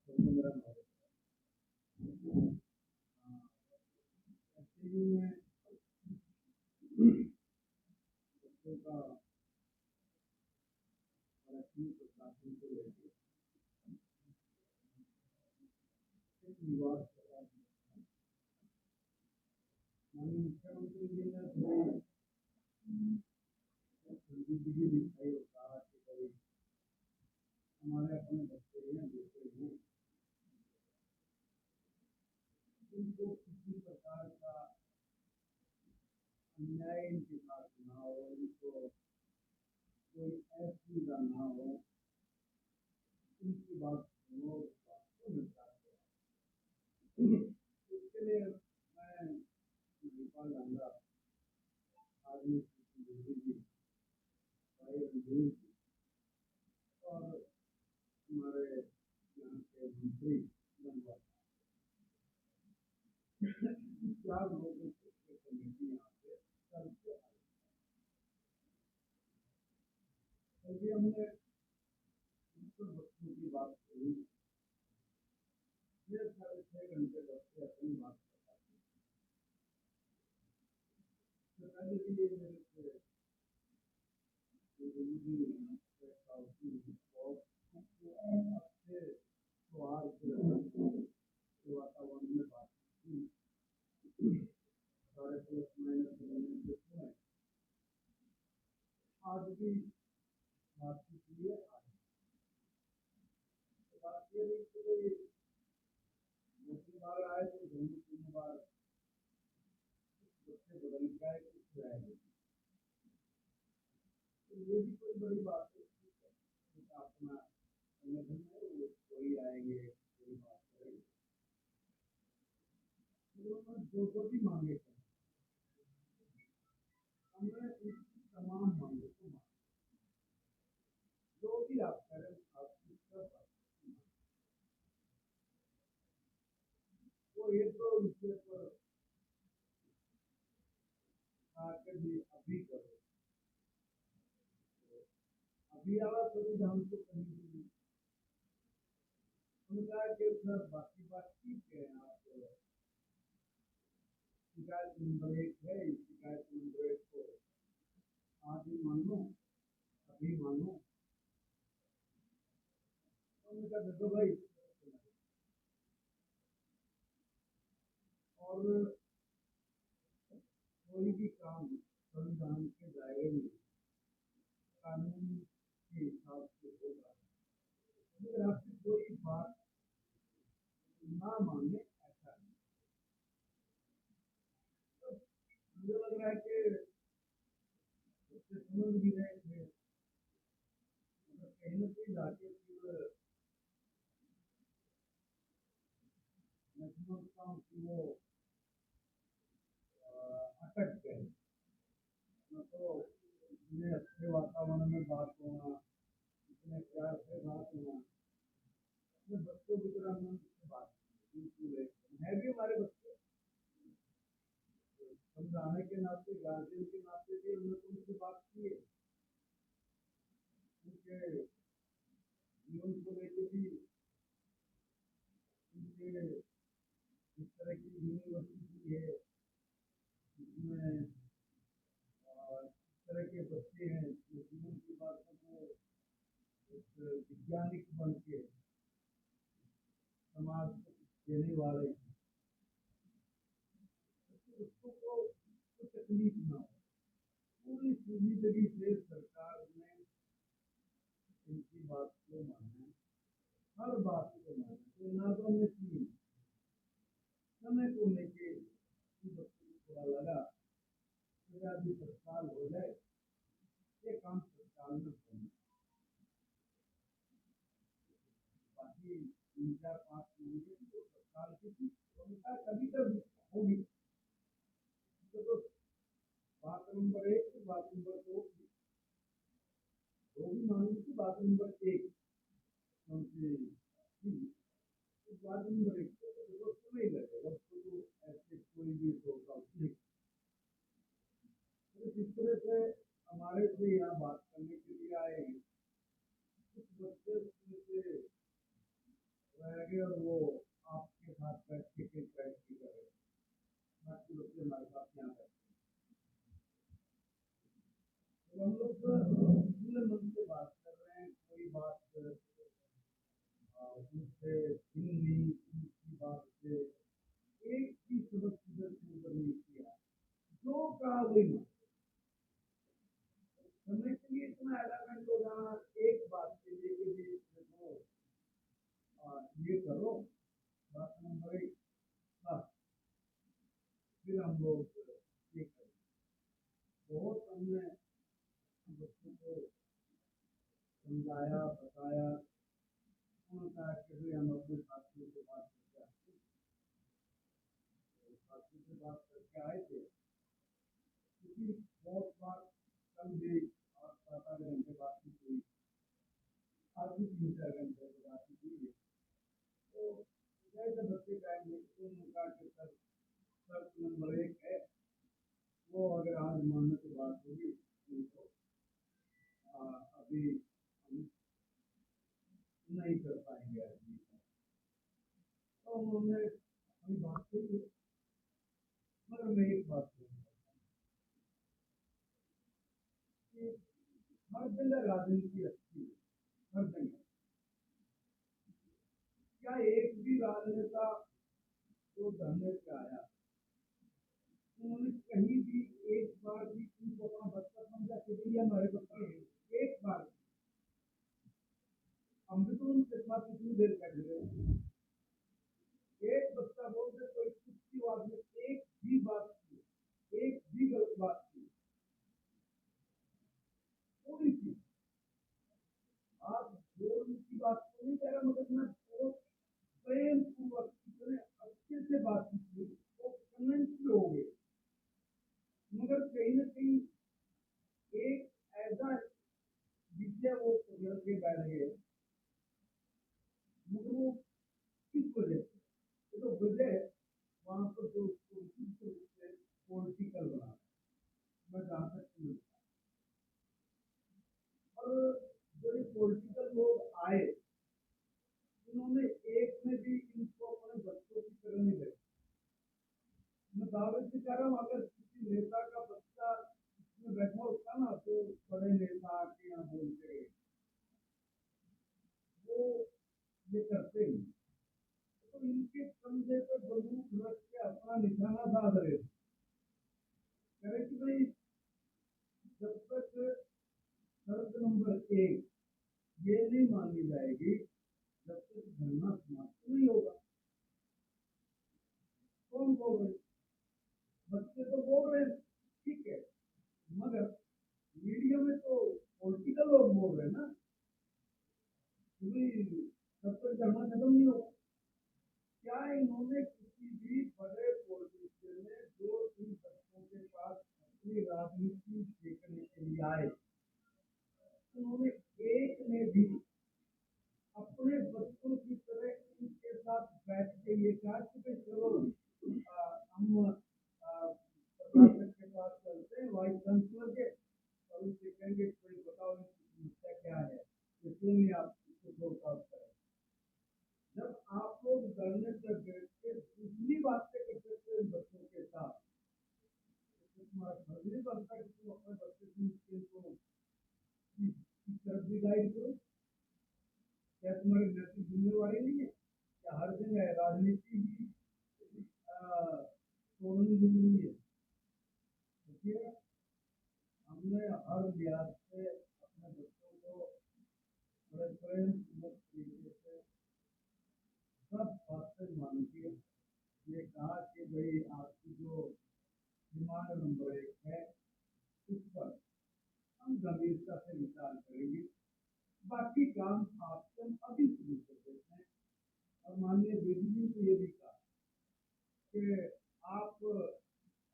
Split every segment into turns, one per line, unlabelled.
तो मेरा marriage actually में बच्चों का आरक्षण प्रशासन को लेकर एक विवाद चला। माननीय मुख्यमंत्री जी ने थोड़ी संजीदगी दिखाई और कहा कि भाई हमारे अपने बच्चे हैं बेटे हैं, उनको किसी प्रकार का अन्याय इनके साथ ना हो, उनको कोई असुविधा ना हो, उनकी बात सुनो, उस बात को निपटा दो। इसके लिए मैं नेपाल आंध्रा आर्मी जी, भाई रणधीर जी और हमारे यहाँ के मंत्री बनवा 4 लोगों की एक कमेटी यहाँ पे करके आई। कभी हमने बच्चों की बात करी, ये 6.5 घंटे बच्चे अपनी बात बताते। तो पहले भी ये मेरे से और अच्छे त्योहार के वातावरण में बात की, सारे प्लस माइनस से सुने, आज भी बातचीत के लिए आए। तो बात ये रही कि दूसरी बार आए तो दोनों 3 बार बच्चे बदल गए, कुछ रह गए। तो ये भी कोई बड़ी बात है, अपना संगठन में कोई आएंगे, कोई बात करेंगे, उन्होंने जो भी मांगे थे हमने इसकी तमाम मांगे को मांगा। जो भी आप करें आपकी सब वो ये तो इसके पर आकर भी अभी करो, अभी आवा थोड़ी हम तो कहीं भी उनका के सर बाकी बात ठीक है। आप शिकायत नंबर 1 है, शिकायत नंबर 1 को आज ही मानो, अभी मानो। उनका देखो भाई, और कोई भी काम संविधान के दायरे में कानून के हिसाब से होगा। अगर आपकी कोई बात ना माने ऐसा नहीं, तो मुझे लग रहा है कि उससे समझ भी रहे थे, मतलब कहीं ना कहीं जाके फिर मैं समझता हूँ कि वो अटक गए। न तो इतने अच्छे वातावरण में बात होना, इतने प्यार से बात होना, अपने बच्चों की तरह मन से बात बिल्कुल है भी हमारे बच्चे, समझाने के नाते गार्जियन के नाते भी हमने तो उनसे बात की है, उनके जीवन को लेकर भी, उनके इस तरह की यूनिवर्सिटी है जिसमें इस तरह के बच्चे हैं जो जीवन की बातों को एक वैज्ञानिक बन के समाज को देने वाले, उसको को तकलीफ ना हो। पूरी जिंदगी से सरकार ने इनकी बात को माना, हर बात को माना, तो ना तो हमने की समय को लेके बच्चों को थोड़ा लगा कि अभी तत्काल हो जाए, ये काम तत्काल में होना, बाकी 3 4 5 महीने तो तत्काल की उनका कभी कभी होगी। तो बात नंबर 1, बात नंबर 2 भी मानूंगी कि बात नंबर 1 उनसे बात नंबर 1 तो समय लगेगा उसको, तो ऐसे कोई भी होगा उसमें। तो जिस तरह से हमारे से यहाँ बात करने के लिए आए हैं, कुछ बच्चे उसमें से रह गए वो आपके साथ बैठ के बैठ के करे, बाकी बच्चे हमारे साथ यहाँ बैठे। तो हम लोग खुले मन से बात कर रहे हैं, कोई बात दूसरे हिंदी की बात से एक ही सबक इधर से उधर नहीं किया, जो कहा वही मान। समय के लिए इतना एलामेंट हो जाना एक बात के लिए कि देखो ये करो, बात नंबर एक, बस फिर हम लोग ये करें। बहुत हमने बच्चों को समझाया बताया, उन्होंने कहा कि भाई हम अपने साथियों से बात करके आए थे, साथियों से बात करके आए थे, क्योंकि बहुत बार कल भी और 7-8 घंटे बातचीत हुई, आज भी 3-4 घंटे बातचीत हुई है। तो जैसे बच्चे कहेंगे तो उन्होंने कहा कि सर शर्त नंबर 1 है, वो अगर आज मानने की बात होगी नहीं तो अभी हम नहीं कर पाएंगे आदमी। तो उन्होंने अपनी बात कही, मगर मैं एक बात कहूँगा कि हर जगह राजनीति अच्छी है, हर जगह। क्या एक भी राजनेता जो धरने पे आया उन्होंने कहीं भी एक बार भी उनको अपना बच्चा समझा कि भैया हमारे बच्चे हैं, एक बार हम भी तो उनके साथ इतनी देर कर रहे, एक बच्चा बोल दे कोई कुछ की बात में एक भी बात की, एक भी गलत बात की, थोड़ी सी आप जोर की बात तो नहीं कह रहा, मगर मैं बहुत प्रेम पूर्वक इतने अच्छे से बात की वो कन्वेंस हो गए, मगर कहीं ना कहीं एक ऐसा विषय वो पकड़ के बैठ गए, मगर वो किस वजह से, तो वजह वहां पर जो पॉलिटिकल बना, मैं जहाँ तक समझता, और जो ये पॉलिटिकल लोग आए उन्होंने एक में भी इनको अपने बच्चों की तरह नहीं देखा। मैं दावे से कह रहा हूँ अगर किसी नेता का बच्चा इसमें बैठा होता ना तो बड़े नेता के यहाँ बोलते वो ये करते नहीं, तो इनके कंधे पे बंदूक रख के अपना निशाना साध रहे कहे कि भाई जब तक शर्त नंबर 1 ये नहीं मानी जाएगी जब तक धरना समाप्त नहीं होगा। कौन बोल रहे, बच्चे तो बोल रहे हैं ठीक है, मगर मीडिया में तो पॉलिटिकल लोग बोल रहे हैं ना कि भाई तब तक धरना खत्म नहीं होगा। क्या इन्होंने किसी भी बड़े पॉलिटिशियन ने जो इन बच्चों के पास अपनी राजनीति देखने के लिए आए, उन्होंने एक ने भी अपने बच्चों की तरह इनके साथ बैठ के ये कहा कि भाई चलो हम प्रशासन के पास चलते हैं, वाइस चांसलर के, और उनसे कहेंगे कोई बताओ इनकी समस्या क्या है, ये क्यों नहीं आप इसको सॉल्व आउट करें। जब आप लोग धरने पर बैठ के दूसरी बातें कर सकते हैं बच्चों के साथ, तो तुम्हारा फर्ज नहीं बनता कि तुम अपने बच्चे की मुश्किल को इस तरफ भी गाइड करो। क्या तुम्हारी नैतिक जिम्मेवारी नहीं है? क्या हर जगह राजनीति ही तोड़नी जरूरी है? देखिए हमने हर लिहाज से अपने बच्चों को बड़े प्रेम पूर्वक तरीके से सब बातें मान के ये कहा कि भाई आपकी जो डिमांड नंबर 1 है उस पर हम गंभीरता से विचार करेंगे, बाकी काम आपसे हम अभी शुरू कर देते हैं। और माननीय बेटी से ये भी कहा कि आप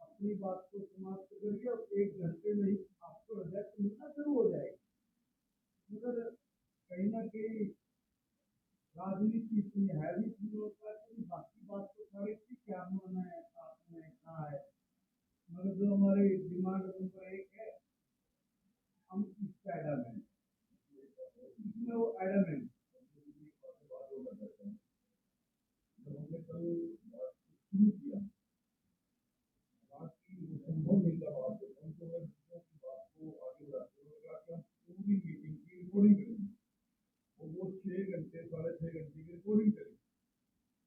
अपनी बात को समाप्त करिए और 1 घंटे में ही आपको रिजल्ट मिलना शुरू हो जाएगा, मगर कहीं ना कहीं राजनीति इतनी हैवी थी होता है कि बाकी बात तो सारी थी क्या उन्होंने आपने कहा है, मगर जो हमारी डिमांड नंबर 1 है हम इसका एडामेंट, इसमें वो एडामेंट वो 6 घंटे 6.5 घंटे की रिकॉर्डिंग करी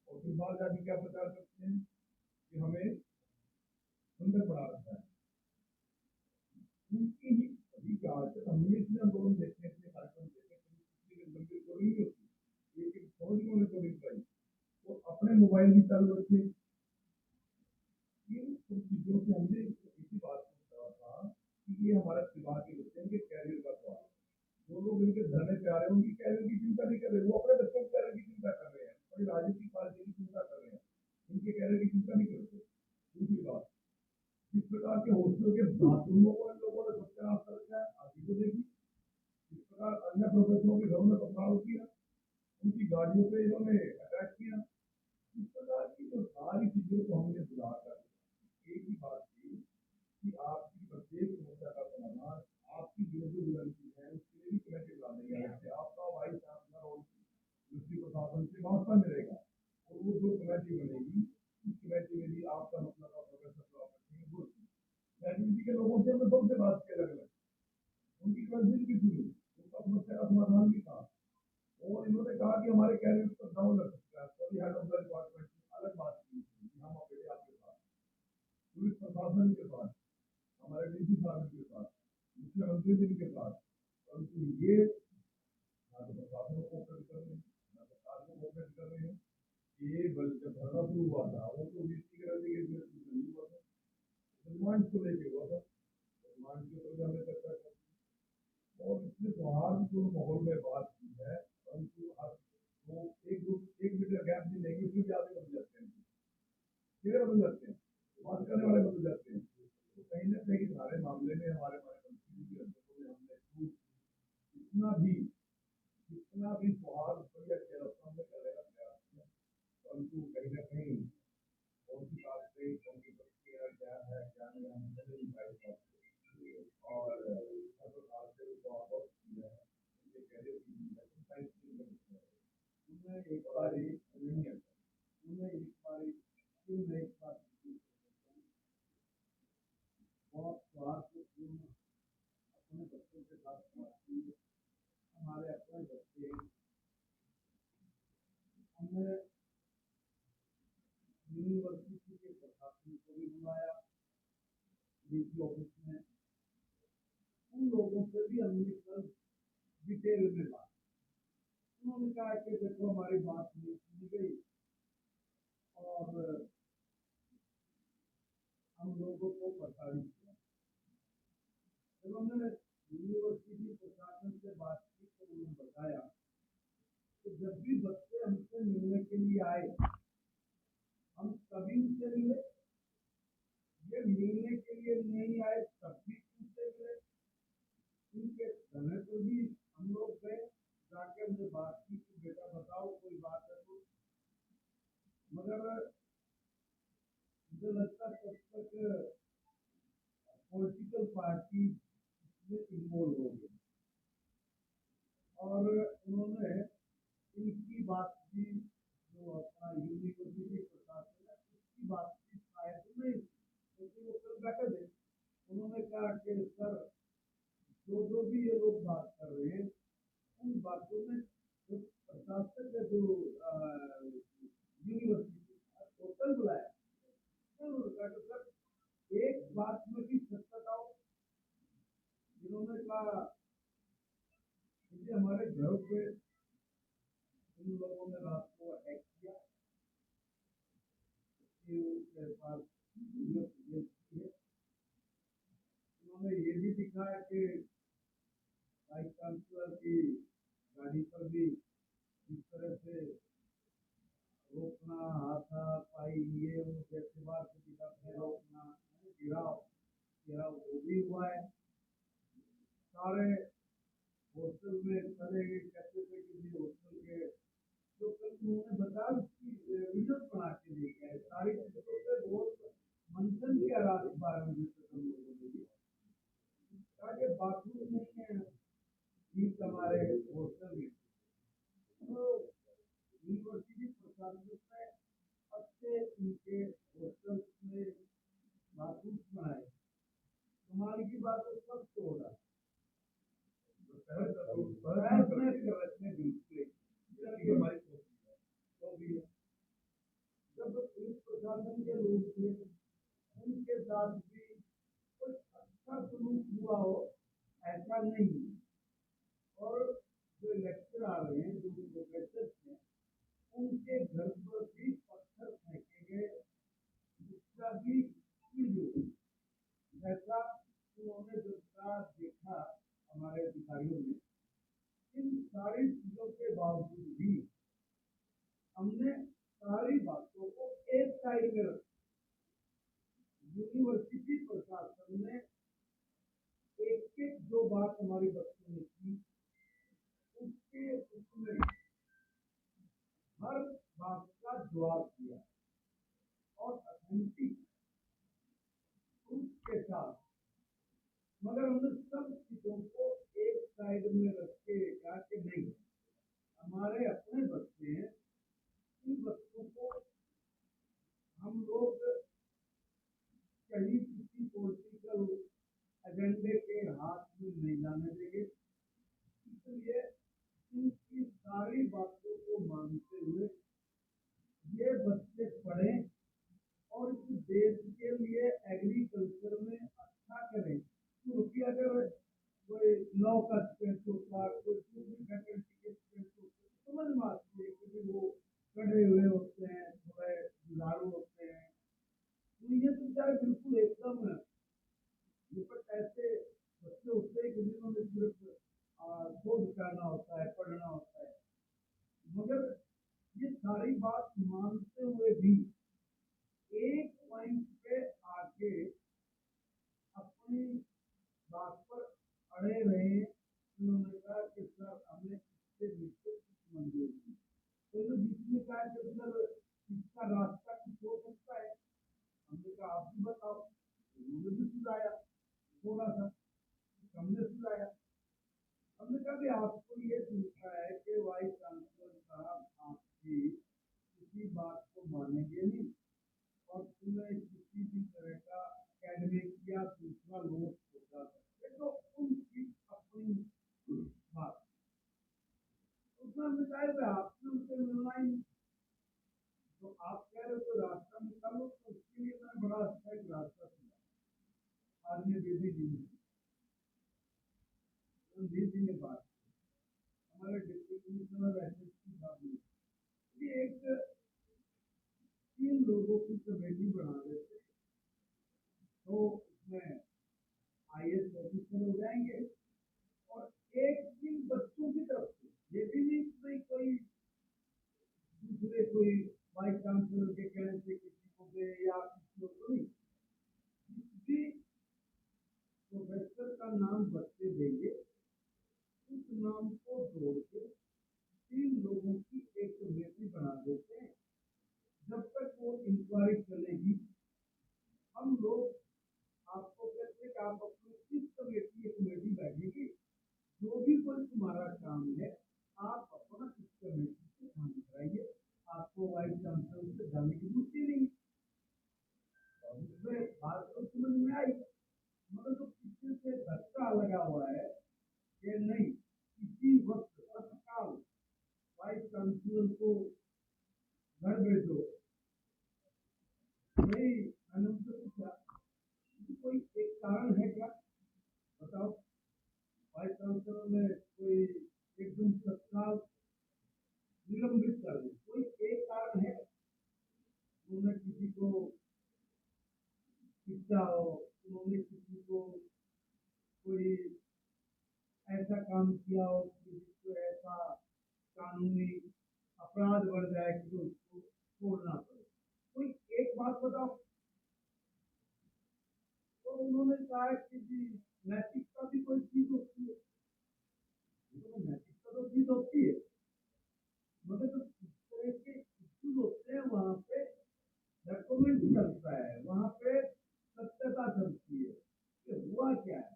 और फिर बाहर जाके क्या प्रचार करते हैं कि हमें सुंदर बना रखा है। उनकी ही अभी क्या आजकल हमने इतने आंदोलन देखे, इतने कार्यक्रम देखे, इतनी लंबी रिकॉर्डिंग नहीं होती, एक एक समझ में रिकॉर्डिंग पाई तो अपने मोबाइल भी चालू रखे। इन सब चीजों से हमने इसी बात को कहा था कि ये हमारा दिमाग के बच्चे इनके कैरियर का सवाल है। जो लोग इनके धरने पे आ रहे हैं उनकी कैरियर की चिंता नहीं कर रहे, वो अपने बच्चों के कैरियर की चिंता कर रहे हैं, अपनी राजनीतिक पार्टी की चिंता कर रहे हैं, इनके कैरियर की चिंता नहीं करते। दूसरी बात, इस प्रकार के हॉस्टल के बाथरूमों को इन लोगों ने सत्यानाश कर रखा है, आप भी तो देखिए। इस प्रकार अन्य प्रोफेसरों के घरों में पथराव किया, उनकी गाड़ियों पे इन्होंने अटैक किया। इस प्रकार की जो सारी चीजों को हमने सुधार कर एक ही बात थी कि आपकी प्रत्येक समस्या का समाधान आपकी जो जो बुलंदी है उसके लिए भी कमेटी बना देंगे। आपका वाइस चांसलर और यूनिवर्सिटी प्रशासन से वास्ता मिलेगा और वो जो कमेटी बनेगी उस कमेटी में भी आपका मतलब का प्रोफेसर राजनीति के लोगों से हमने सबसे बात की, अलग अलग उनकी कंसिल भी सुनी, उनका समस्या का समाधान भी था और इन्होंने कहा कि हमारे कैरियर पर डाउन लग सकता है। Sorry, head of the department अलग बात की हम अपने आपके साथ पुलिस प्रशासन के साथ हमारे डीसी साहब के साथ मुख्यमंत्री जी के साथ, परंतु ये ना तो प्रशासन को कोऑपरेट कर रहे हैं ना सरकार को कोऑपरेट कर रहे हैं। ये जब धरना शुरू हुआ था वो तो डीसी के नहीं हुआ था, रिमांड को लेके हुआ था, रिमांड के ऊपर हमने चर्चा की और इसने सौहार्दपूर्ण माहौल में बात की है। परंतु हर वो एक मीटर गैप नहीं लेंगे, उसमें भी आगे बदल जाते हैं, चेहरे बदल जाते हैं, बात करने वाले बदल जाते हैं। तो कहीं ना कहीं सारे मामले में हमारे हमने जितना भी सौहार्द बढ़िया के हमने करने का प्रयास किया, परंतु कहीं ना कहीं कौन सी बात से कौन सी प्रक्रिया क्या है क्या नहीं हम समझ नहीं पाए और हर प्रकार से उसको वापस किया है। ये कैरियर की उन्हें एक बार नहीं आता, उन्हें एक बार क्यों नहीं बात बहुत स्वास्थ्यपूर्ण अपने बच्चों के साथ बात की। हमारे अपने बच्चे हमने यूनिवर्सिटी के प्रशासन को भी बुलाया डीसी ऑफिस में, उन लोगों से भी हमने कल डिटेल में बात, उन्होंने कहा कि देखो हमारी बात नहीं सुनी गई और हम लोगों को प्रताड़ित किया। जब हमने यूनिवर्सिटी प्रशासन से बात की तो उन्होंने बताया कि जब भी बच्चे हमसे मिलने के लिए आए हम तभी उनसे मिले, ये मिलने के लिए नहीं आए तब भी उनसे मिले। उनके समय पर भी हम लोग गए, जाके हमने बात की कि बेटा बताओ कोई बात है तो, मगर मुझे लगता है तब तक पॉलिटिकल पार्टी में इन्वॉल्व हो गई और उन्होंने इनकी बात की जो अपना यूनिवर्सिटी प्रशासन है उसकी बात की शायद नहीं, क्योंकि वो कल बैठे थे। उन्होंने कहा कि सर जो भी ये लोग बात कर रहे हैं उन बातों में जो प्रशासन का जो यूनिवर्सिटी टोटल बुलाया सर एक बात में भी सच बताओ। जिन्होंने कहा हमारे घरों पे इन लोगों ने रात को अटैक किया, उनके पास उन्होंने ये भी दिखाया कि वाइस चांसलर की गाड़ी पर भी इस तरह से रोकना, हाथापाई, ये जैसे बार से दिखाते रोकना, गिराव वो भी हुआ है। सारे हॉस्टल में चले गए, कहते थे कि हॉस्टल के तो कल उन्होंने बताया उसकी वीडियो बना के देखा है, सारी चीजों से बहुत मंथन किया रात के बारे में हम लोगों ने भी ताकि बाथरूम नहीं है ठीक हमारे हॉस्टल में। तो यूनिवर्सिटी प्रशासन ने अच्छे उनके हॉस्टल में बाथरूम बनाए, कमाल की बात है सब तो होगा जब पुलिस प्रशासन के लोग थे उनके साथ भी कुछ अच्छा सलूक हुआ हो ऐसा नहीं है। और जो लेक्चर आ रहे हैं, जो प्रोफेसर हैं, उनके घर पर भी पत्थर फेंके गए, उसका भी वीडियो ऐसा उन्होंने जब देखा हमारे अधिकारियों ने। इन सारी चीजों के बावजूद भी हमने सारी बातों को एक साइड में रखा। यूनिवर्सिटी प्रशासन ने एक एक जो बात हमारी बच्चों ने की उसके उसमें हर बात का जवाब दिया और अथेंटिक के साथ। मगर हमने सब चीजों को एक साइड में रख के कहा कि नहीं, हमारे अपने बच्चे हैं, इन बच्चों को हम लोग कहीं किसी पॉलिटिकल एजेंडे के हाथ में नहीं जाने देंगे। इसलिए इनकी सारी बातों को मानते हुए ये बच्चे पढ़ें और इस देश के लिए एग्रीकल्चर में अच्छा करें। क्योंकि अगर कोई लॉ का स्टूडेंट होता, कोई दूसरी फैकल्टी के स्टूडेंट होते, समझ में आती है कि वो कड़े हुए होते हैं, थोड़े जुझारू होते हैं। तो ये तो बेचारे बिल्कुल एकदम निपट ऐसे बच्चे होते हैं कि जिन्होंने सिर्फ शोध करना होता है, पढ़ना होता है। मगर ये सारी बात मानते हुए भी एक पॉइंट पे आके अपनी बात पर अड़े रहे। उन्होंने कहा कि सर हमें इससे नीचे कुछ मंजूर नहीं। तो बीच में कहा कि सर इसका रास्ता कुछ हो सकता है। हमने कहा आप भी बताओ। उन्होंने भी सुझाया, थोड़ा सा हमने सुझाया। हमने कहा कि आपको ये सुनता है कि वाइस चांसलर साहब आपकी किसी बात को मानेंगे नहीं और तुम्हें किसी भी तरह का एकेडमिक या दूसरा लोग होगा सकते, तो उनकी अपनी बात। उसमें हमने कहा आपने उनसे मिलना ही, तो आप कह रहे हो तो रास्ता निकालो। तो उसके लिए मैंने बड़ा अच्छा एक रास्ता सुना। आदमी बेबी जी ने, रणधीर जी ने बात, हमारे डिप्टी कमिश्नर एसएसपी साहब ने, ये एक 3 लोगों की कमेटी बना देते, तो उसमें आईएएस ऑफिसर हो जाएंगे और एक 3 बच्चों की तरफ से, ये भी नहीं कोई दूसरे कोई वाइस चांसलर के कहने से किसी को दे या किसी को नहीं, किसी प्रोफेसर का नाम बच्चे देंगे, उस नाम को जोड़ के 3 लोगों की एक कमेटी बना देते हैं। जब तक वो इंक्वायरी चलेगी, हम लोग आपको कहते हैं कि आप अपनी इस कमेटी बैठेगी, जो भी कोई तुम्हारा काम है आप अपना इस कमेटी से काम कराइए, आपको वाइस चांसलर से जाने की जरूरत नहीं। उसमें बात तो समझ में आई, मगर जो पीछे से धक्का लगा हुआ है कि नहीं, किसी वक्त तत्काल वाइस चांसलर को घर भेजो। नहीं, मैंने उनसे पूछा कोई एक कारण है क्या, बताओ। वाइस चांसलर ने कोई एकदम तत्काल निलंबित कर दे, कोई एक कारण है? उन्होंने किसी को शिक्षा हो, उन्होंने किसी को कोई ऐसा काम किया हो कि जिसको ऐसा कानूनी अपराध बढ़ जाए कि तो उसको छोड़ना पड़े, कोई एक बात बताओ। तो उन्होंने कहा कि जी नैतिकता भी कोई चीज होती है। नैतिकता तो चीज होती है, मगर जो इस तरह के इश्यूज होते हैं वहां पे डॉक्यूमेंट चलता है, वहां पे सत्यता चलती है कि हुआ क्या है।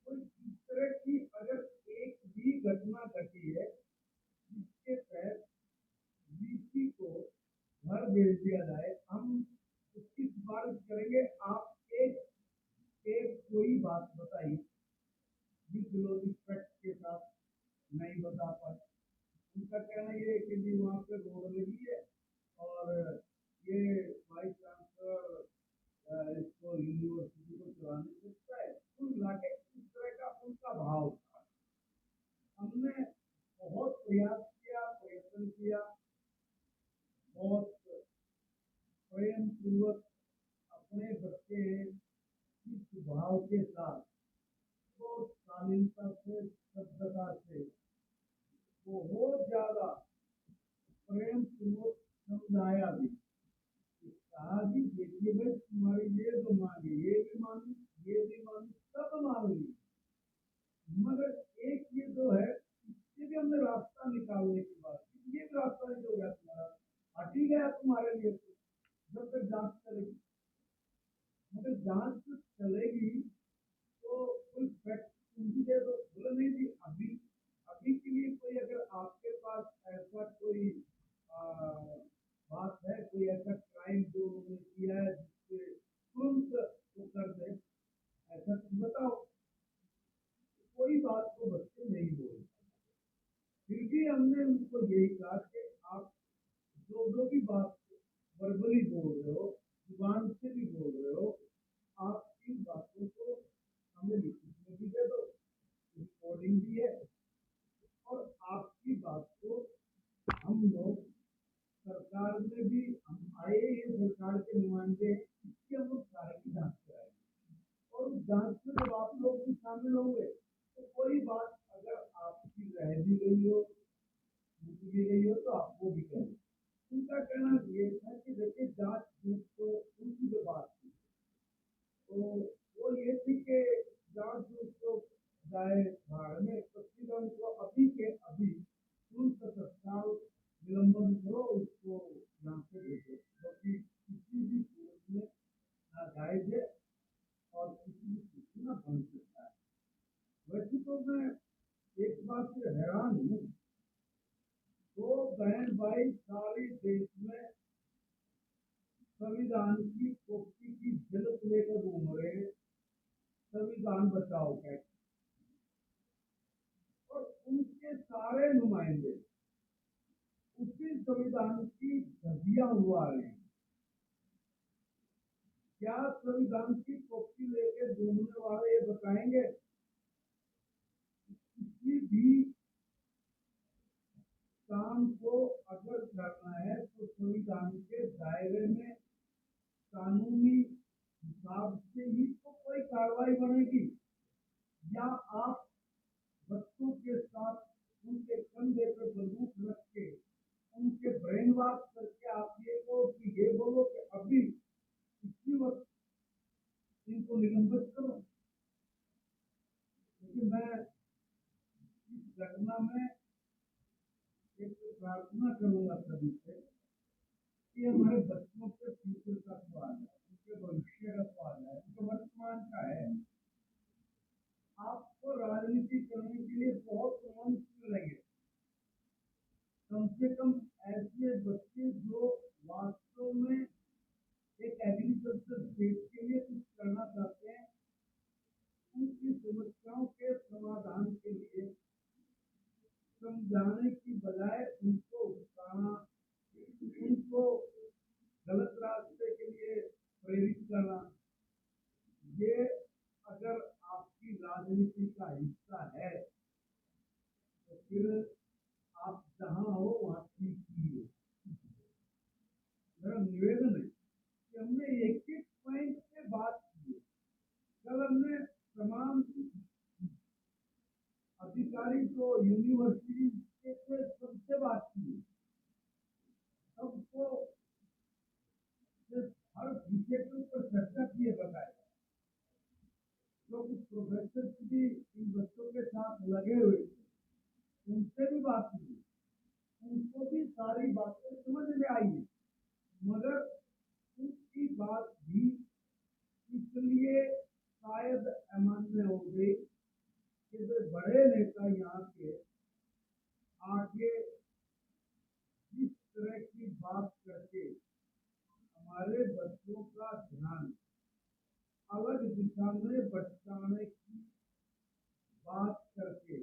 कोई इस तरह की अगर एक भी घटना घटी है जिसके तहत वीसी को घर भेज दिया जाए, हम उसकी सिफारिश करेंगे। आप एक एक कोई बात बताइए विद रिस्पेक्ट के साथ ये कि भी वहाँ पे रोड लगी है और ये वाइस चांसलर इसको यूनिवर्सिटी को चला नहीं सकता है। कुल मिला के इस तरह का उनका भाव था। हमने बहुत प्रयास किया, प्रयत्न किया, बहुत प्रेम पूर्वक अपने बच्चे की स्वभाव के साथ बहुत शालीनता से, सभ्यता से, बहुत ज्यादा प्रेम पूर्वक समझाया भी। कहा कि देखिए भाई, तुम्हारी ये जो मांगी, ये भी मांगी, ये भी मांगी, सब मांग ली, मगर एक ये जो है इससे भी हमने रास्ता निकालने की बात की। ये भी रास्ता नहीं हो गया तुम्हारा, हट ही गया तुम्हारे लिए तो, जब तक जांच करेगी। मगर जांच चलेगी तो कोई फैक्ट तुम भी दे दो। बोले नहीं जी, अभी अभी के लिए कोई अगर आपके पास ऐसा कोई बात है, कोई ऐसा क्राइम जो उन्होंने किया है जिससे तुरंत वो कर दे, ऐसा तुम बताओ। कोई बात को बच्चे नहीं बोल। फिर भी हमने उनको यही कहा कि आप जो भी बात वर्बली बोल रहे हो, जुबान से भी बोल रहे हो, आप इन बातों को हमें लिखित में भी दे दो, रिकॉर्डिंग भी है, और आपकी बात को हम लोग सरकार में भी, हम आए ये सरकार के नुमाइंदे, इसकी हम लोग सारे की जांच कराएंगे। और उस जांच में जब आप लोग भी शामिल होंगे तो कोई बात अगर आपकी रह भी गई हो, छूट भी गई हो, तो आपको भी कहें। उनका कहना ये था कि देखिए, जांच झूठ तो उनकी जो बात थी, तो वो ये थी कि जांच झूठ तो जाए भाड़ में, प्रतिबंध को अभी के अभी तुरंत तत्काल निलंबन करो, उसको यहाँ से भेजो, क्योंकि किसी भी सूरत में नाजायज है और किसी भी स्थिति में बन सकता है। वैसे तो मैं एक बात से हैरान हूँ, दो बहन भाई सारे देश में संविधान की कॉपी की झलक लेकर घूम रहे हैं, संविधान बचाओ कैसे, और उनके सारे नुमाइंदे उसी संविधान की धज्जियां उड़ा रहे हैं। क्या संविधान की कॉपी लेकर घूमने वाले ये बताएंगे किसी भी काम को अगर करना है तो संविधान के दायरे में कानूनी हिसाब से ही तो कोई कार्रवाई बनेगी, या आप बच्चों के साथ उनके कंधे पर बंदूक रख के उनके ब्रेन वॉश करके आप ये को कि ये बोलो कि अभी इसी वक्त इनको निलंबित करो। लेकिन मैं इस घटना में एक प्रार्थना करूंगा सभी से कि हमारे बच्चों के फ्यूचर का सवाल है, उनके भविष्य का सवाल है, उनके वर्तमान का है। आपको राजनीति करने के लिए बहुत मंच मिलेंगे, कम से कम ऐसे बच्चे जो वास्तव में एक एग्रीकल्चर स्टेट के लिए कुछ करना चाहते हैं, उनकी समस्याओं के समाधान के लिए समझाने की बजाय उनको उकसाना, उनको गलत रास्ते के लिए प्रेरित करना, ये अगर आपकी राजनीति का हिस्सा है तो फिर आप जहां हो वहां ठीक ही हो। मेरा निवेदन है कि हमने एक एक पॉइंट पे बात की है। कल हमने तमाम अधिकारी जो यूनिवर्सिटी के सबसे बात की, सबको हर विषय के ऊपर चर्चा किए बताए, जो कुछ प्रोफेसर भी इन बच्चों के साथ लगे हुए थे उनसे भी बात की, उनको भी सारी बातें समझ में आई, मगर उनकी बात भी इसलिए शायद अमान्य हो गई कि जो बड़े नेता यहाँ के आगे इस तरह की बात करके हमारे बच्चों का ध्यान अलग दिशा में भटकाने की बात करके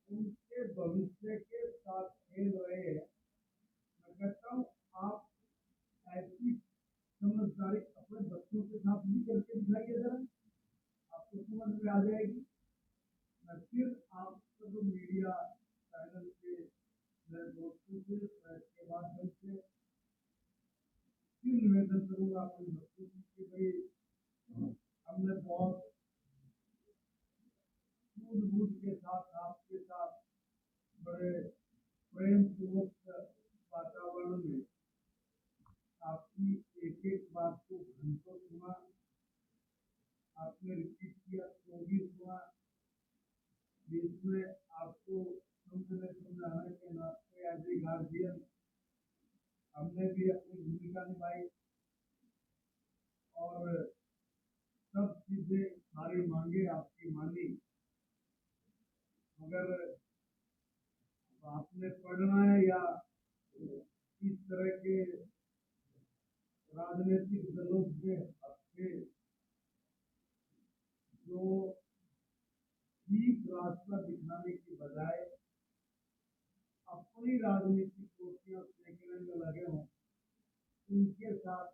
उनके भविष्य के साथ खेल रहे हैं, मैं कहता हूँ आप ऐसी समझदारी अपने बच्चों के साथ भी करके दिखाइए जरा, आपको समझ में आ जाएगी। मैं फिर आप सब मीडिया चैनल के मैं दोस्तों से प्रेस के माध्यम से फिर निवेदन करूंगा अपने बच्चों की कि भाई हमने बहुत सूझ बूझ के साथ आपके साथ बड़े प्रेम पूर्वक वातावरण में आपकी एक एक बात को घंटों सुना, आपने रिपीट किया तो भी सुना, बीच में आपको समझने समझाने के नाते एज ए गार्जियन हमने भी अपनी भूमिका निभाई और सब चीजें सारी मांगे आपकी मानी। मगर आपने पढ़ना है या इस तरह के राजनीतिक दलों से हटके जो ठीक रास्ता दिखाने की बजाय अपनी राजनीतिक कुर्सियां फेंकने में लगे हों, उनके साथ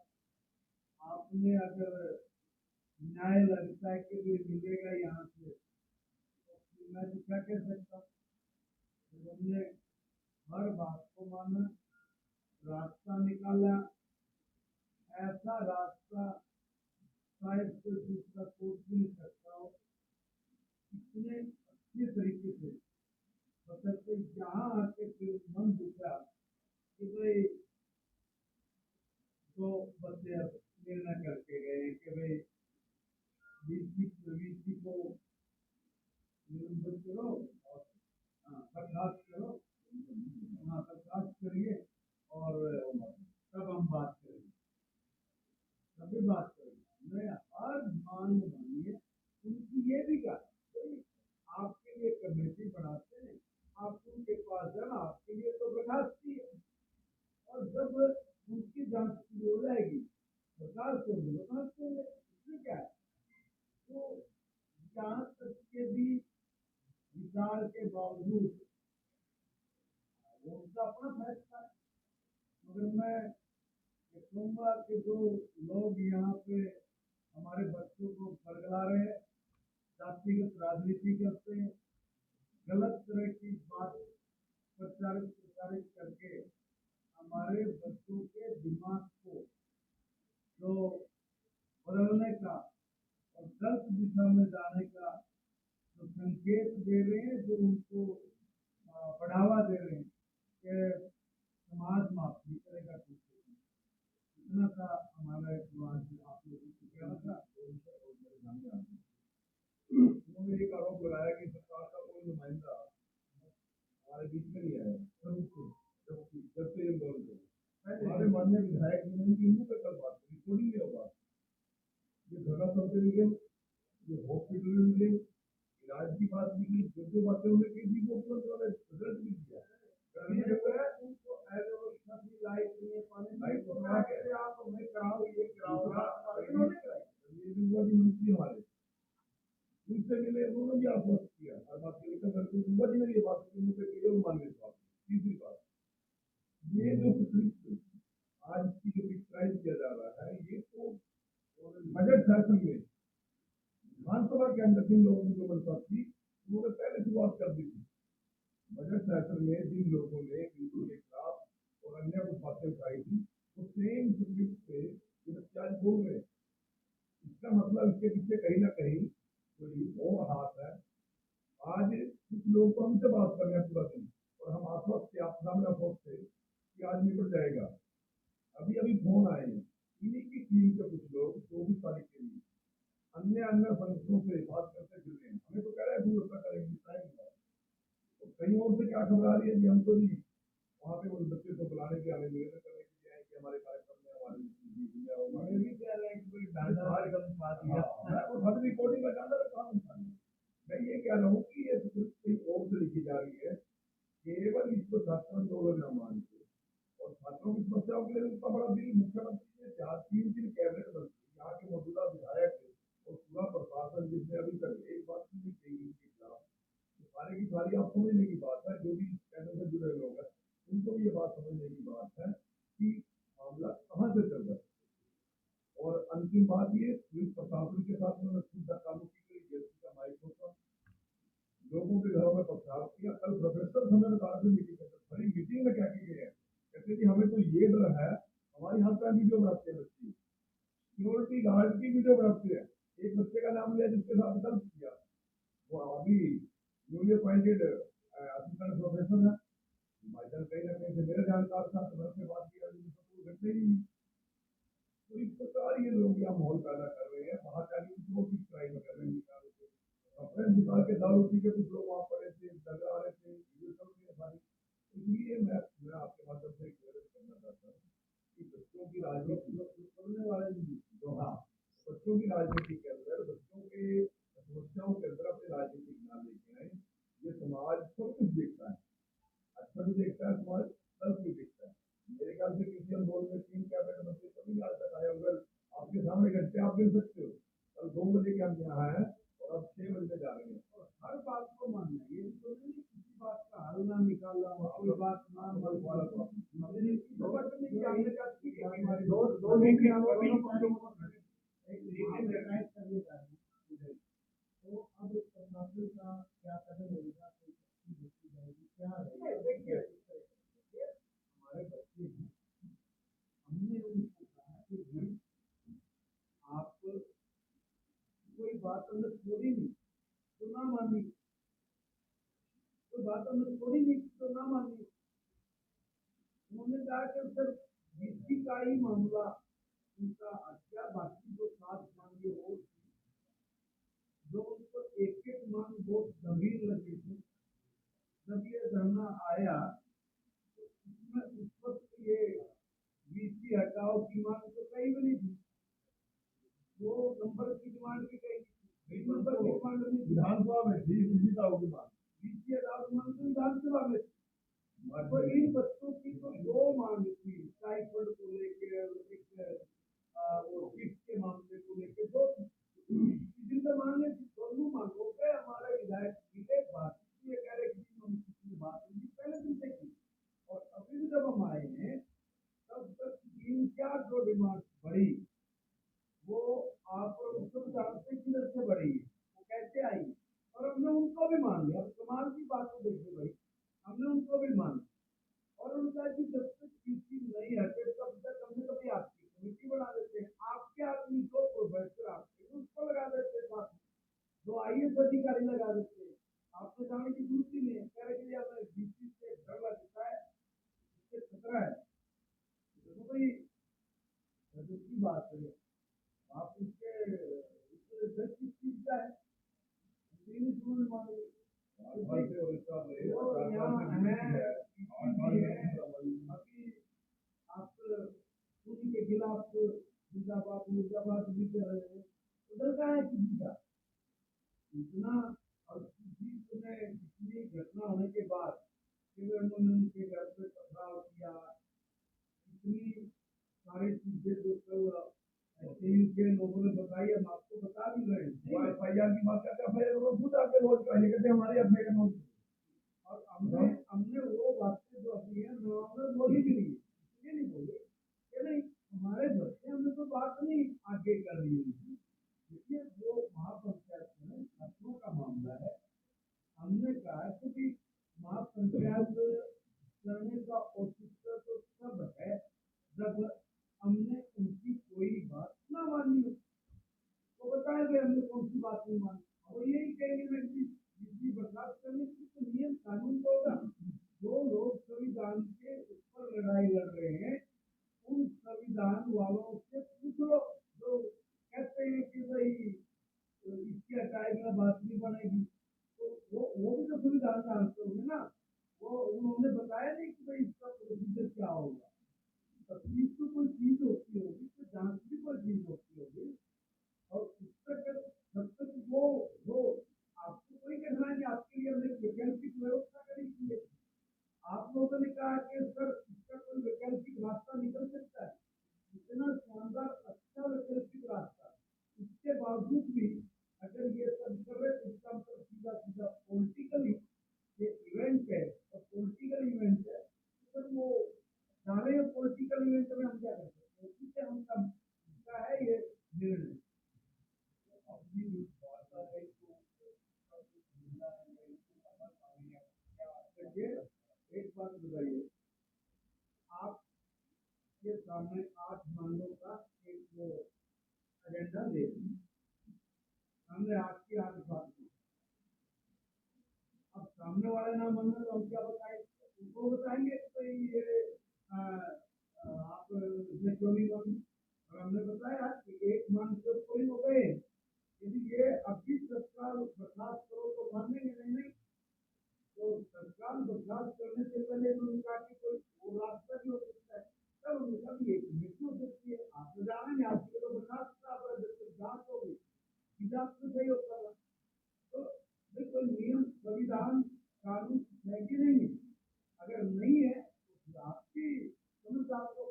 आपने अगर न्याय लगता है कि भी मिलेगा यहाँ से, तो मैं तो क्या कह सकता हूँ। हमने हर बात को माना, रास्ता निकाला, ऐसा रास्ता शायद कोई दूसरा सोच भी नहीं सकता हो, इतने अच्छे तरीके से। बशर्ते यहाँ आके फिर मन दुखा कि भाई तो बच्चे अब निर्णय करके गए कि भाई वीसी को निलंबित करो और बर्खास्त करो, बर्खास्त करिए और तब हम बात करेंगे, तभी बात करेंगे। मैं हर मांग मानिए उनकी ये भी कहा आपके लिए कमेटी बनाते हैं, आप उनके पास जाना, आपके लिए तो बर्खास्ती है, और जब उनकी जांच पूरी हो जाएगी सरकार को बर्खास्त होंगे, इसमें क्या है। तो यहाँ तक के भी विचार के बावजूद वो उनका अपना फैसला है। मगर मैं कहूँगा कि जो लोग यहाँ पे हमारे बच्चों को फरगला रहे हैं, जातिगत राजनीति करते हैं, गलत तरह की बात प्रचारित प्रसारित करके हमारे बच्चों के दिमाग को जो बदलने का और गलत दिशा में जाने का जो संकेत दे रहे हैं, जो उनको बढ़ावा दे रहे हैं कि समाज माफ नहीं करेगा, इतना सा हमारा एक आप लोगों को कहना था। उन्होंने एक आरोप लगाया कि सरकार का कोई नुमाइंदा हमारे बीच में नहीं आया, जब से इन दौर से हमारे माननीय विधायक ने उनकी मुंह पे कल बात रिकॉर्डिंग में होगा, ये धरना संतुलन, ये हॉस्पिटल मिले इलाज की बात भी की, जो बातें उन्होंने की थी वो तुरंत रिजल्ट भी दिया। उनको अव्यवस्था की लाइट नहीं, पानी लाइट तो आप हमें कराओ, ये कराओ, मंत्री हमारे उनसे मिले, उन्होंने भी आश्वस्त किया हर बात के लेकर जी ने ये बात मान ली। तीसरी बात, ये जो आज की जो डिस्क्राइब किया जा रहा है, ये तो बजट सेशन में विधानसभा के अंदर जिन लोगों की जो मनसा थी उन्होंने पहले शुरुआत कर दी थी। बजट सेशन में जिन लोगों ने बिल्कुल के खिलाफ और अन्य कुछ बातें उठाई थी, वो सेम सब्जेक्ट पे ये बच्चे आज बोल रहे हैं। इसका मतलब इसके पीछे कहीं ना कहीं कोई और हाथ है। आज कुछ लोग तो हमसे बात कर रहे हैं पूरा दिन और हम आश्वस्त थे, आप सामने आश्वस्त थे कि आज निकल जाएगा। अभी अभी फोन आए हैं इन्हीं की टीम के कुछ लोग 24 तारीख के लिए अन्य संगठनों से बात करते फिर रहे हैं। हमें तो कह रहे हैं भूमिका करेंगे, तो कहीं और से क्या खबर आ रही है कि हम तो जी वहाँ पे उन बच्चे को बुलाने के हमें निवेदन करने के लिए आए कि हमारे कार्यक्रम में हमारे भी कह रहे हैं कि कोई रिकॉर्डिंग का डाला रखा। मैं ये कह रहा हूँ कि ये कहीं और से लिखी जा रही है, केवल इसको छात्र आंदोलन न मान के और छात्रों की समस्याओं के लिए उतना बड़ा बिल मुख्यमंत्री ने 3 कैबिनेट मंत्री यहाँ के मौजूदा विधायक और पूरा प्रशासन जिसने अभी तक एक बात नहीं कही उनके खिलाफ, सारी की सारी आप समझने की बात है। जो भी चैनल से जुड़े लोग हैं को ये बात समझने की बात है कि मामला कहाँ से चल रहा है। और अंतिम बात ये पुलिस प्रशासन के साथ उन्होंने खुद धक्कामुक्की करी, जेएसपी का माइक होता, लोगों के घरों में पथराव किया। कल प्रोफेसर हमें बता रहे थे मीटिंग में, बड़ी मीटिंग में क्या की गई है, कहते कि हमें तो ये डर है, हमारे हाथ पे वीडियो बनाते हैं बच्चे, सिक्योरिटी गार्ड की वीडियो बनाते हैं। एक बच्चे का नाम लिया जिसके साथ गलत किया, वो अभी न्यूली अपॉइंटेड असिस्टेंट प्रोफेसर है, भाई जान कहीं ना कहीं से मेरे जानकार था, तो मैंने बात किया, तो घटने ही नहीं। तो इस प्रकार ये लोग यहाँ माहौल पैदा कर रहे हैं, महाकाली को भी ट्राई कर रहे हैं, अपने निकाल के दारू पी के कुछ लोग वहाँ पड़े थे, झगड़ा रहे थे, ये सब भी हमारी। इसलिए मैं आपके माध्यम से करना चाहता हूँ कि बच्चों की राजनीति करने वाले जो, हाँ, बच्चों की राजनीति के अंदर, बच्चों के समस्याओं के अंदर अपनी राजनीति ना लेके आए। ये समाज सब कुछ देखता है, अच्छा भी देखता है समाज, गलत भी देखता है। मेरे ख्याल से किसी आंदोलन में 3 कैबिनेट मंत्री कभी आज तक आए होंगे, आपके सामने घंटे आप गिन सकते हो। कल 2 बजे के हम यहाँ हैं और अब 6 बजे जा रहे हैं, और हर बात को मानना, ये तो नहीं किसी बात का हल ना निकाला, कोई बात ना तो अब प्रशासन का क्या कदम होगा, क्या देखिए हमारे बच्चे हैं, हमने उनको कहा कि भाई आप कोई बात हमने छोड़ी नहीं तो ना मानी, कोई बात हमने छोड़ी नहीं तो ना मानी। उन्होंने कहा कि सर बीसी का ही मामला उनका अच्छा, बाकी जो 7 मांगे वो जो उनको एक एक मांग बहुत गंभीर लगे थे। जब ये धरना आया तो उसमें उस वक्त ये बीसी हटाओ की मांग तो कहीं भी नहीं थी, 2 नंबर की डिमांड की गई थी, 3 नंबर की डिमांड नहीं, विधानसभा में थी बीसी हटाओ की मांग, बीसी हटाओ की मांग तो विधानसभा में। तो इन बच्चों की तो 2 मांग थी, स्टाइपेंड को लेकर एक वो किट के मामले को लेकर 2 जिनसे मांगे दोनों मांगों पे हमारा विधायक जी ने बात की, ये कह रहे कि हम किसी ने बात नहीं पहले दिन से की, और अभी भी जब हम आए हैं तब तक 3-4 जो डिमांड बढ़ी वो आप सब जानते हैं किधर से बढ़ी है, वो कैसे आई, और हमने उनको भी मान लिया। अब कमाल की बात तो देखिए भाई, हमने उनको भी मान लिया और उनका कि जब तक किसी नहीं हटे तब तक हमने कभी आपकी कमेटी बना देते हैं, आपके आदमी जो प्रोफेसर आपके उसको लगा देते हैं, साथ जो IAS अधिकारी लगा देते हैं, आपको जाने की जरूरत ही नहीं है, कह रहे कि हमें बीसी से डर लगता है, इससे खतरा है। देखो भाई की बात है, आप उसके दस किस चीज का है, अभी आप उन्हीं के खिलाफ मुर्दाबाद मुर्दाबाद भी कर रहे हैं, उधर का है किसी का इतना, और किसी ने इतनी घटना होने के बाद फिर उन्होंने उनके घर पे पथराव किया, इतनी सारी चीजें जो के लोगों ने बताई, हम आपको बता भी रहे हैं। FIR की बात करते हैं, खुद आके रोज कहिए कहते हमारे अपने का नोट, और हमने हमने वो बातें जो अपनी है बोली भी नहीं, ये नहीं बोले कि नहीं हमारे बच्चे, हमने तो बात नहीं आगे कर दी। देखिए वो महापंचायत में छात्रों का मामला है, हमने कहा कि महापंचायत करने का औचित्य तो तब है जब हमने उनकी कोई बात ना मानी हो, तो बताया गया हमने कौन सी बात नहीं मानी, और यही कहेंगे मैं कि बर्दाश्त करने की तो नियम कानून तो होगा। जो लोग संविधान के ऊपर लड़ाई लड़ रहे हैं उन संविधान वालों से पूछ लो, जो कहते हैं कि भाई इसकी हटाएगा बात नहीं बनेगी, तो वो भी तो संविधान जानते होंगे ना, वो उन्होंने बताया नहीं कि भाई इसका प्रोसीजर क्या होगा। तस्वीर तो कोई चीज होती होगी, तो जांच भी कोई चीज होती होगी, और उस तक जब तक वो आपको कोई कहना है कि आपके लिए हमने वैकल्पिक व्यवस्था करी थी, आप लोगों ने कहा कि सर इसका कोई वैकल्पिक रास्ता निकल सकता है, इतना शानदार अच्छा वैकल्पिक रास्ता, इसके बावजूद भी अगर ये सब कर रहे तो इसका मतलब सीधा सीधा पॉलिटिकली ये इवेंट है, और पॉलिटिकल इवेंट है, तो वो सारे पॉलिटिकल इवेंट में हम क्या कर सकते हैं, ठीक है, हम का है ये निर्णय। अपनी जो भाषा है तो देखिए, एक बात बताइए, आपके सामने 8 मानव का एक वो एजेंडा दे, हमने आपकी 8 बात की, अब सामने वाले ना मान रहे तो हम क्या बताएं, उनको बताएंगे तो ये आप इसमें क्यों नहीं मानी, और हमने बताया कि एक मान से कोई हो गए, यदि ये अभी तत्काल बर्खास्त करो तो मानेंगे नहीं। तो तत्काल बर्खास्त करने से पहले उन्होंने कहा कि कोई वो रास्ता भी हो सकता है, तब उन्होंने कहा कि एक मृत्यु हो सकती है, आप तो जानेंगे, आपके तो बर्खास्त था, जब तक जांच हो गई जांच में सही होता है। तो बिल्कुल नियम संविधान कानून है कि नहीं है, अगर नहीं है तो आपकी समझदार को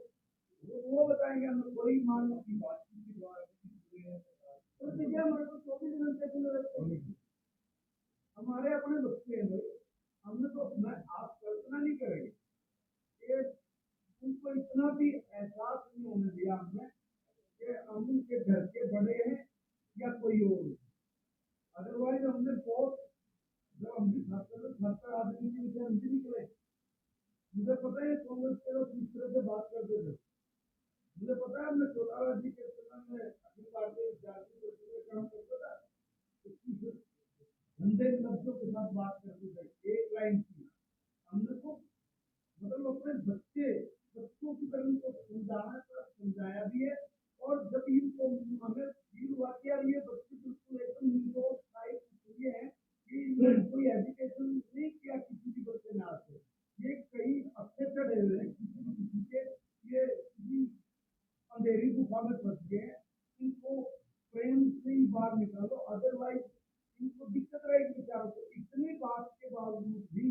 वो बताएंगे, हम कोई मान लो की बातचीत के द्वारा तो देखिए हमारे को 24 घंटे खुले रहते हैं, हमारे अपने बच्चे हैं भाई, हमने तो मैं आप कल्पना नहीं करेंगे, ये उनको इतना भी एहसास नहीं होने दिया हमने कि हम उनके घर के बड़े हैं या कोई और, अदरवाइज हमने बहुत, जब हम भी छात्र आदमी की विषय हम भी निकले, मुझे पता है कांग्रेस के लोग किस तरह से बात करते थे, मुझे पता है हमने चौटाला जी के समय में अखिल भारतीय विद्यार्थी परिषद में काम करता था, तो गंदे लफ्जों के साथ बात करते थे, एक लाइन की हमने को मतलब अपने बच्चों की तरह उनको समझाया भी है, और जब इनको हमें फील हुआ कि यार ये बच्चे बिल्कुल एकदम निर्दोष टाइप ये है कि इन्होंने कोई एजुकेशन नहीं किया किसी भी बच्चे ने आते, ये कहीं अच्छे चढ़े हुए हैं किसी के, ये किसी अंधेरी गुफा में फंस गए, इनको प्रेम से ही बाहर निकालो, अदरवाइज इनको दिक्कत रहेगी बेचारों को, इतनी बात के बावजूद भी